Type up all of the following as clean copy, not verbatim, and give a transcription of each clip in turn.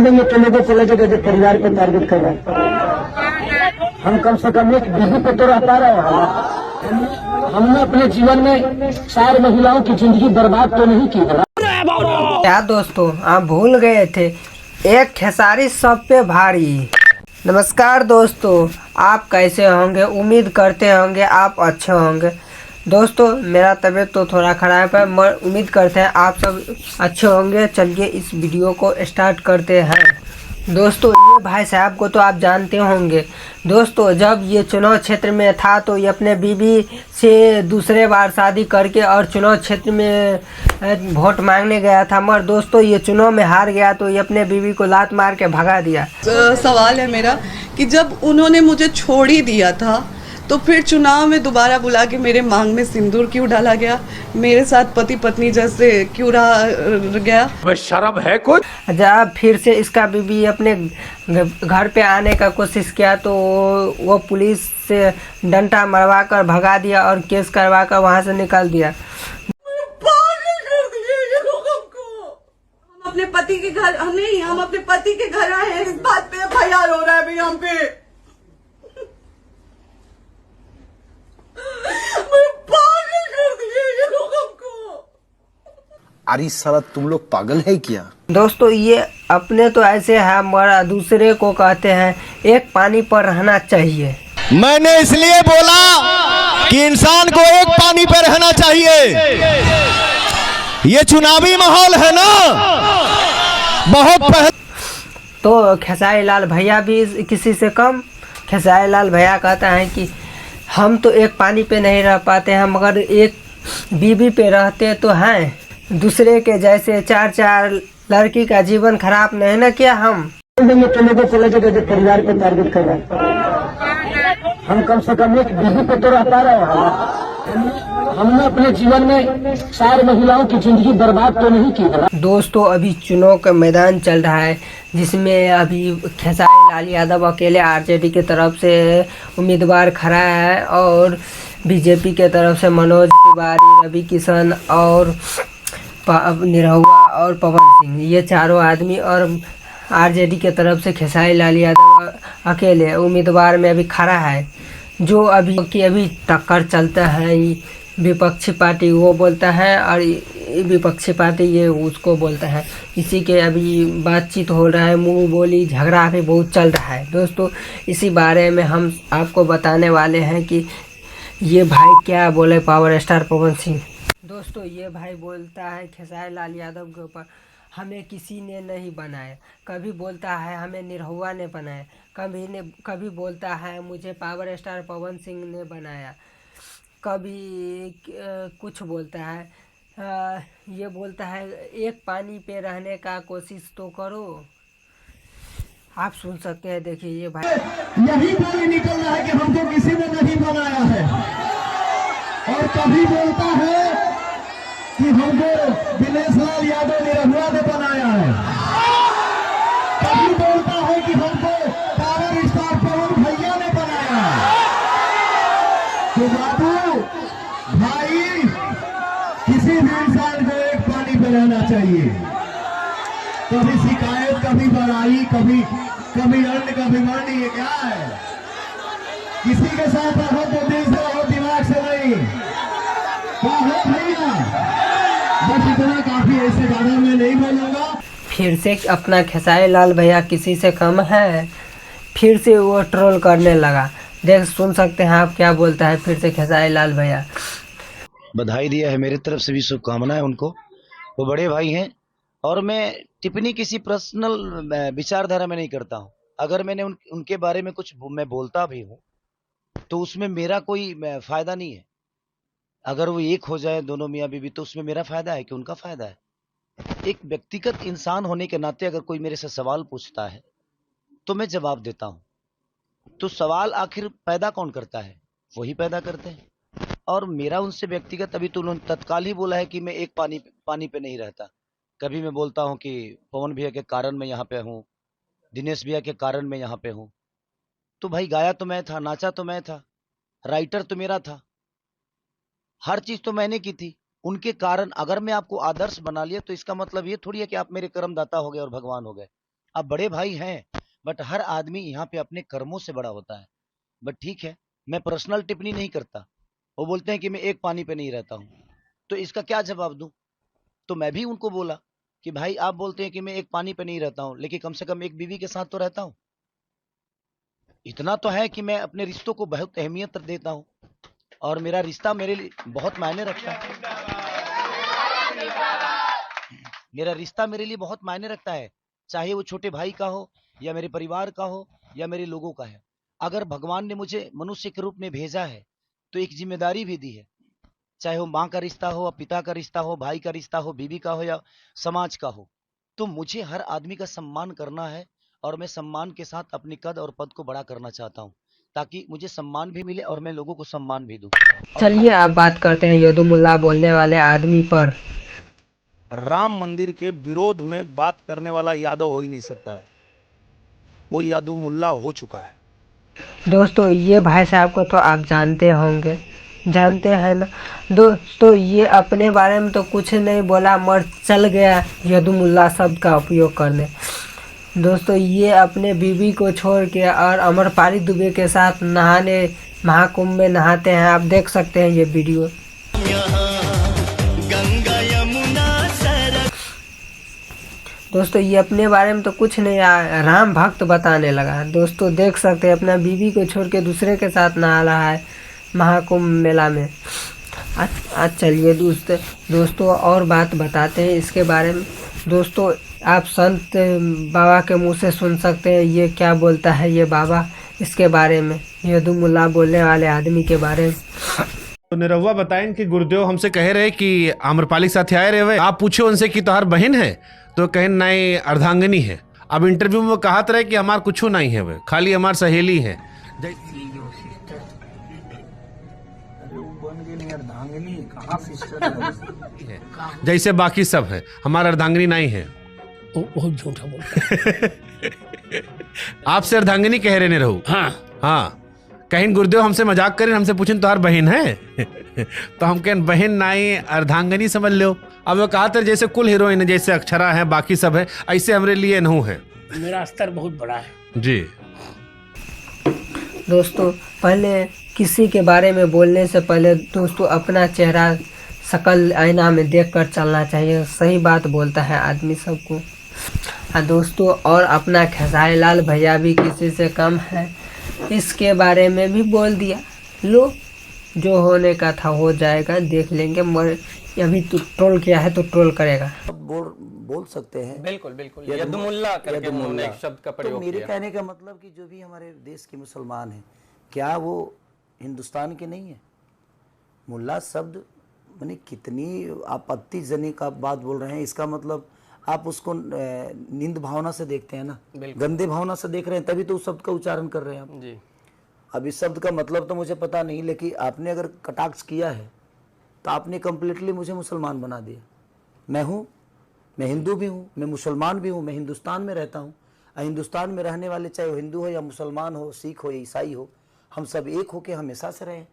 देंगे तो लोगों को लगेगा जो परिवार को टारगेट कर रहा है। हम कम से कम एक बीवी पे तो रहता रहे। हमने अपने जीवन में 4 महिलाओं की जिंदगी बर्बाद तो नहीं की है। क्या दोस्तों, आप भूल गए थे, एक खेसारी सब पे भारी। नमस्कार दोस्तों, आप कैसे होंगे? उम्मीद करते होंगे आप अच्छे होंगे। दोस्तों, मेरा तबीयत तो थोड़ा ख़राब है, मगर उम्मीद करते हैं आप सब अच्छे होंगे। चलिए इस वीडियो को स्टार्ट करते हैं। दोस्तों, ये भाई साहब को तो आप जानते होंगे। दोस्तों, जब ये चुनाव क्षेत्र में था तो ये अपने बीवी से दूसरे बार शादी करके और चुनाव क्षेत्र में वोट मांगने गया था, मगर दोस्तों ये चुनाव में हार गया तो ये अपने बीवी को लात मार के भगा दिया। सवाल है मेरा कि जब उन्होंने मुझे छोड़ ही दिया था तो फिर चुनाव में दोबारा बुला के मेरे मांग में सिंदूर क्यों डाला गया? मेरे साथ पति पत्नी जैसे क्यों रहा गया? शर्म है कुछ? जब फिर से इसका बीवी अपने घर पे आने का कोशिश किया तो वो पुलिस से डंडा मरवा कर भगा दिया और केस करवा कर वहाँ से निकाल दिया। पागल कर दिए ये लोग हमको। हम अपने पति के घर हम अपने पति के घर आए हैं, इस बात पे FIR हो रहा है भैया हम पे। अरे साला तुम लोग पागल है क्या? दोस्तों, ये अपने तो ऐसे है मगर दूसरे को कहते हैं एक पानी पर रहना चाहिए। मैंने इसलिए बोला कि इंसान को एक पानी पर रहना चाहिए। ये चुनावी माहौल है ना, बहुत तो खेसारी लाल भैया भी किसी से कम। खेसारी लाल भैया कहता है कि हम तो एक पानी पे नहीं रह पाते हैं, मगर एक बीवी पे रहते तो हैं। दूसरे के जैसे 4 लड़की का जीवन खराब नहीं ना किया हम। देंगे तो लोगों को लगेगा जो परिवार को टारगेट कर रहा है। हम कम से कम एक बीवी पे तो रहता रहे। हमने अपने जीवन में 4 महिलाओं की जिंदगी बर्बाद तो नहीं की है। दोस्तों, अभी चुनाव का मैदान चल रहा है जिसमें अभी खेसारी लाल यादव अकेले आरजेडी की तरफ से उम्मीदवार खड़ा है और बीजेपी के तरफ से मनोज तिवारी, रवि किशन और निरहुआ और पवन सिंह, ये चारों आदमी, और आरजेडी के तरफ से खेसारी लाल यादव अकेले उम्मीदवार में अभी खड़ा है। जो अभी टक्कर चलता है, विपक्षी पार्टी वो बोलता है और विपक्षी पार्टी ये उसको बोलता है। इसी के अभी बातचीत हो रहा है, मुंह बोली झगड़ा भी बहुत चल रहा है। दोस्तों, इसी बारे में हम आपको बताने वाले हैं कि ये भाई क्या बोले पावर स्टार पवन सिंह। दोस्तों, ये भाई बोलता है खेसारी लाल यादव के ऊपर हमें किसी ने नहीं बनाया। कभी बोलता है हमें निरहुआ ने बनाया, कभी बोलता है मुझे पावर स्टार पवन सिंह ने बनाया, कभी कुछ बोलता है। ये बोलता है एक पानी पे रहने का कोशिश तो करो। आप सुन सकते हैं, देखिए ये भाई यही बोली निकल रहा है कि हमको किसी ने नहीं बनाया है, और कभी बोलता है कि हमको दिनेश लाल यादव निरहुआ ने बनाया है, कभी बोलता है कि हमको पावर स्टार पवन भैया ने बनाया है। तो बाबू भाई, किसी भी इंसान को एक पानी पे रहना चाहिए। कभी शिकायत, कभी बड़ाई, कभी अन्न, कभी मरनी, ये क्या है? किसी के साथ रहो तो दिल से रहो, दिमाग से नहीं। क्या है भैया? बस इतना काफी, ऐसे ज्यादा मैं नहीं बोलूंगा। फिर से अपना खेसारी लाल भैया किसी से कम है, फिर से वो ट्रोल करने लगा। सुन सकते हैं आप क्या बोलता है फिर से खेसारी लाल भैया। बधाई दिया है, मेरी तरफ से भी शुभकामनाएं उनको। वो बड़े भाई हैं और मैं टिप्पणी किसी पर्सनल विचारधारा में नहीं करता हूं। अगर मैंने उनके बारे में कुछ मैं बोलता भी हूं तो उसमें मेरा कोई फायदा नहीं है। अगर वो एक हो जाए दोनों मियाँ बीवी तो उसमें मेरा फायदा है कि उनका फायदा है। एक व्यक्तिगत इंसान होने के नाते अगर कोई मेरे से सवाल पूछता है तो मैं जवाब देता हूं। तो सवाल आखिर पैदा कौन करता है? वही पैदा करते हैं। और मेरा उनसे व्यक्तिगत, अभी तो उन्होंने तत्काल ही बोला है कि मैं एक पानी पे नहीं रहता। कभी मैं बोलता हूं कि पवन भैया के कारण मैं यहाँ पे हूं, दिनेश भैया के कारण मैं यहाँ पे हूं। तो भाई, गाया तो मैं था, नाचा तो मैं था, राइटर तो मेरा था, हर चीज तो मैंने की थी। उनके कारण अगर मैं आपको आदर्श बना लिया तो इसका मतलब ये थोड़ी है कि आप मेरे कर्मदाता हो गए और भगवान हो गए। आप बड़े भाई हैं, बट हर आदमी यहाँ पे अपने कर्मों से बड़ा होता है। बट ठीक है, मैं पर्सनल टिप्पणी नहीं करता। वो बोलते हैं कि मैं एक पानी पे नहीं रहता हूँ, तो इसका क्या जवाब दूं? तो मैं भी उनको बोला कि भाई आप बोलते हैं कि मैं एक पानी पे नहीं रहता हूँ, लेकिन कम से कम एक बीवी के साथ तो रहता हूँ। इतना तो है कि मैं अपने रिश्तों को बहुत अहमियत देता हूँ, और मेरा रिश्ता मेरे लिए बहुत मायने रखता है। मेरा रिश्ता मेरे लिए बहुत मायने रखता है, चाहे वो छोटे भाई का हो, या मेरे परिवार का हो, या मेरे लोगों का है। अगर भगवान ने मुझे मनुष्य के रूप में भेजा है, तो एक जिम्मेदारी भी दी है, चाहे वो माँ का रिश्ता हो, पिता का रिश्ता हो, भाई का रिश्ता हो, बीवी का हो, या समाज का हो। तो मुझे हर आदमी का सम्मान करना है, और मैं सम्मान के साथ अपने कद और पद को बड़ा करना चाहता हूँ, ताकि मुझे सम्मान भी मिले और मैं लोगों को सम्मान भी दूं। चलिए अब बात करते हैं यदुमुल्ला बोलने वाले आदमी पर। राम मंदिर के विरोध में बात करने वाला यादव हो ही नहीं सकता है, वो यादव मुल्ला हो चुका है। दोस्तों ये भाई साहब को तो आप जानते होंगे, जानते हैं ना दोस्तों। ये अपने बारे में तो कुछ नहीं बोला, मर चल गया यदुमुल्ला शब्द का उपयोग करने। दोस्तों ये अपने बीवी को छोड़ के और अमरपाली दुबे के साथ नहाने महाकुंभ में नहाते हैं। आप देख सकते हैं ये वीडियो। दोस्तों ये अपने बारे में तो कुछ नहीं, राम भक्त बताने लगा। दोस्तों देख सकते हैं अपना बीवी को छोड़ के दूसरे के साथ नहा रहा है महाकुंभ मेला में। आज चलिए दोस्तों और बात बताते हैं इसके बारे में। दोस्तों आप संत बाबा के मुंह से सुन सकते हैं ये क्या बोलता है ये बाबा इसके बारे में, यदुमुल्ला बोलने वाले आदमी के बारे में। तो निरहुआ बताएं कि गुरुदेव हमसे कह रहे कि आम्रपाली के साथ आए रहे, आप पूछो उनसे कि तुम्हार बहन है, तो कहें नहीं अर्धांगिनी है। अब इंटरव्यू में कहत रहे कि हमार कुछ नहीं है, वे खाली हमार सहेली है, जैसे बाकी सब है, हमारा अर्धांगिनी नहीं है। बहुत झूठा बोलता है। आपसे अर्धांगिनी कह रहे निरहु? हाँ कहीं गुरुदेव हमसे मजाक करें, हमसे पूछें तुम्हार बहन है तो हम कहें बहन नहीं अर्धांगिनी समझ लो। अब वो कहा था जैसे कुल हीरोइन है, जैसे अक्षरा है बाकी सब है, ऐसे हमारे लिए नहू है। मेरा स्तर बहुत बड़ा है जी। दोस्तों पहले किसी के बारे में बोलने से पहले दोस्तों अपना चेहरा शकल आईना में देखकर चलना चाहिए। सही बात बोलता है आदमी सबको। दोस्तों और अपना खेसारी लाल भैया भी किसी से कम है, इसके बारे में भी बोल दिया। लो जो होने का था हो जाएगा, देख लेंगे। अभी तो ट्रोल किया है तो ट्रोल करेगा। बोल सकते हैं। बिल्कुल बिल्कुल यदुमुल्ला करके उन्होंने एक शब्द का प्रयोग तो मेरे किया। कहने का मतलब कि जो भी हमारे देश के मुसलमान हैं, क्या वो हिंदुस्तान के नहीं है? मुल्ला शब्द माने कितनी आपत्तिजनक आप बात बोल रहे हैं। इसका मतलब आप उसको नींद भावना से देखते हैं ना, गंदे भावना से देख रहे हैं, तभी तो उस शब्द का उच्चारण कर रहे हैं आप जी। अब इस शब्द का मतलब तो मुझे पता नहीं, लेकिन आपने अगर कटाक्ष किया है तो आपने कम्प्लीटली मुझे मुसलमान बना दिया। मैं हिंदू भी हूँ, मैं मुसलमान भी हूँ, मैं हिंदुस्तान में रहता हूँ। हिंदुस्तान में रहने वाले चाहे वो हिंदू हो या मुसलमान हो, सिख हो या ईसाई हो, हम सब एक होके हमेशा से रहे।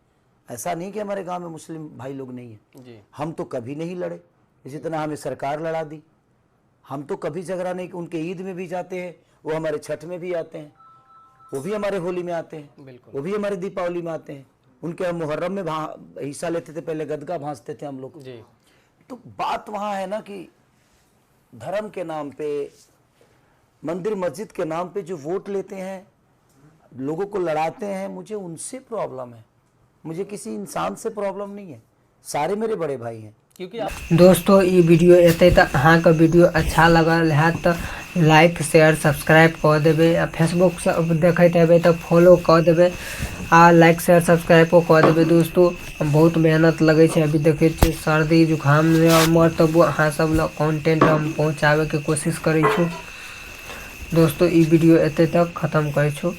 ऐसा नहीं कि हमारे गांव में मुस्लिम भाई लोग नहीं है जी। हम तो कभी नहीं लड़े, इसी तरह हमें सरकार लड़ा दी। हम तो कभी झगड़ा नहीं, उनके ईद में भी जाते हैं, वो हमारे छठ में भी आते हैं, वो भी हमारे होली में आते हैं, वो भी हमारे दीपावली में आते हैं। उनके हम मुहर्रम में हिस्सा लेते थे, पहले गदगा भांजते थे हम लोग जी। तो बात वहाँ है ना कि धर्म के नाम पे, मंदिर मस्जिद के नाम पे जो वोट लेते हैं, लोगों को लड़ाते हैं, मुझे उनसे प्रॉब्लम है, मुझे किसी इंसान से प्रॉब्लम नहीं है। सारे मेरे बड़े भाई हैं। क्योंकि दोस्तों ये वीडियो एते तक अहाँ का वीडियो अच्छा लगल है तो लाइक शेयर सब्सक्राइब कर देवे। फेसबुक देखते हेबे तो फॉलो कर देवे, आ लाइक शेयर सब्सक्राइब कर देवे। दोस्तों बहुत मेहनत लगे छे, अभी देखे सर्दी जुकाम मर तब अहाँ सब लोग कंटेंट हम पहुँचावे के कोशिश करै छू। दोस्तों ये वीडियो एते तक खत्म करै छू।